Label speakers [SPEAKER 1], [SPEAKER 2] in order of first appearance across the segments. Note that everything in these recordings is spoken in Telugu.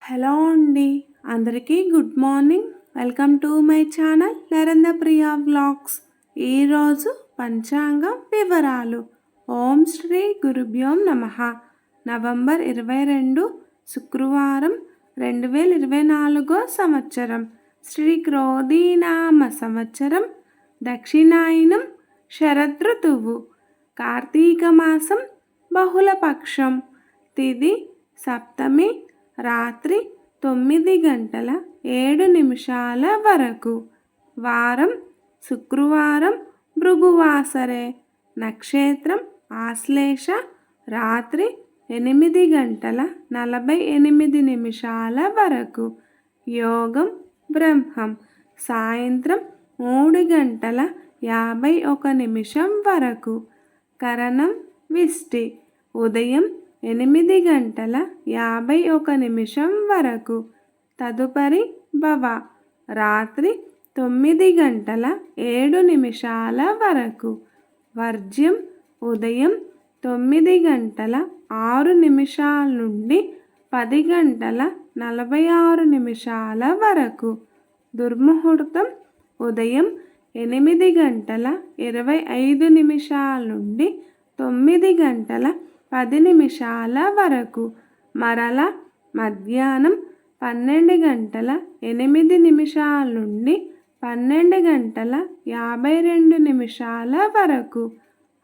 [SPEAKER 1] హలో అండి, అందరికీ good morning. Welcome to my channel Narendra Priya vlogs. ఈరోజు పంచాంగం వివరాలు. ఓం శ్రీ గురుభ్యో నమః. నవంబర్ 22 శుక్రవారం 2024 సంవత్సరం. శ్రీ క్రోధీనామ సంవత్సరం, దక్షిణాయనం, శరదృతువు, కార్తీక మాసం, బహుళపక్షం, తిథి సప్తమి, రాత్రి 9:07 వరకు. వారం శుక్రవారం, భృగువాసరే. నక్షత్రం ఆశ్లేష. రాత్రి 8:48 వరకు. యోగం బ్రహ్మం. సాయంత్రం 3:51 వరకు. కరణం విష్టి. ఉదయం 8:51 వరకు. తదుపరి భవ. రాత్రి 9:07 వరకు. వర్జ్యం ఉదయం 9:06 నుండి 10:46 వరకు. దుర్ముహూర్తం ఉదయం 8:25 నుండి 9:10 వరకు. మరల మధ్యాహ్నం 12:08 నుండి 12:52 వరకు.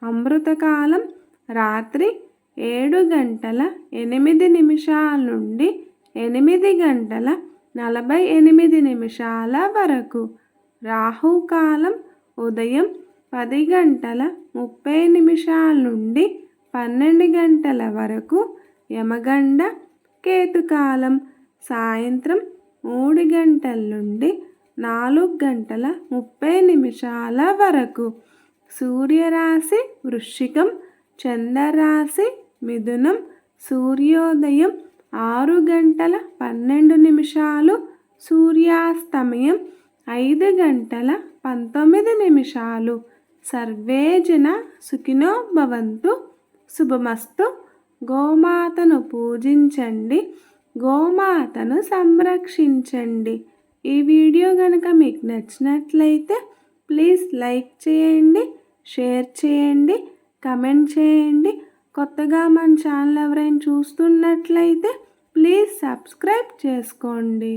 [SPEAKER 1] అమృతకాలం రాత్రి 7:08 నుండి 8:48 వరకు. రాహుకాలం ఉదయం 10:30 నుండి 12 వరకు. యమగండ కేతుకాలం సాయంత్రం 3 నుండి 4:30 వరకు. సూర్యరాశి వృశ్చికం, చంద్రరాశి మిథునం. సూర్యోదయం 6:12, సూర్యాస్తమయం 5:19. సర్వే జన సుఖినో భవంతు. శుభమస్తు. గోమాతను పూజించండి, గోమాతను సంరక్షించండి. ఈ వీడియో కనుక మీకు నచ్చినట్లయితే ప్లీజ్ లైక్ చేయండి, షేర్ చేయండి, కమెంట్ చేయండి. కొత్తగా మన ఛానల్ ఎవరైనా చూస్తున్నట్లయితే ప్లీజ్ సబ్స్క్రైబ్ చేసుకోండి.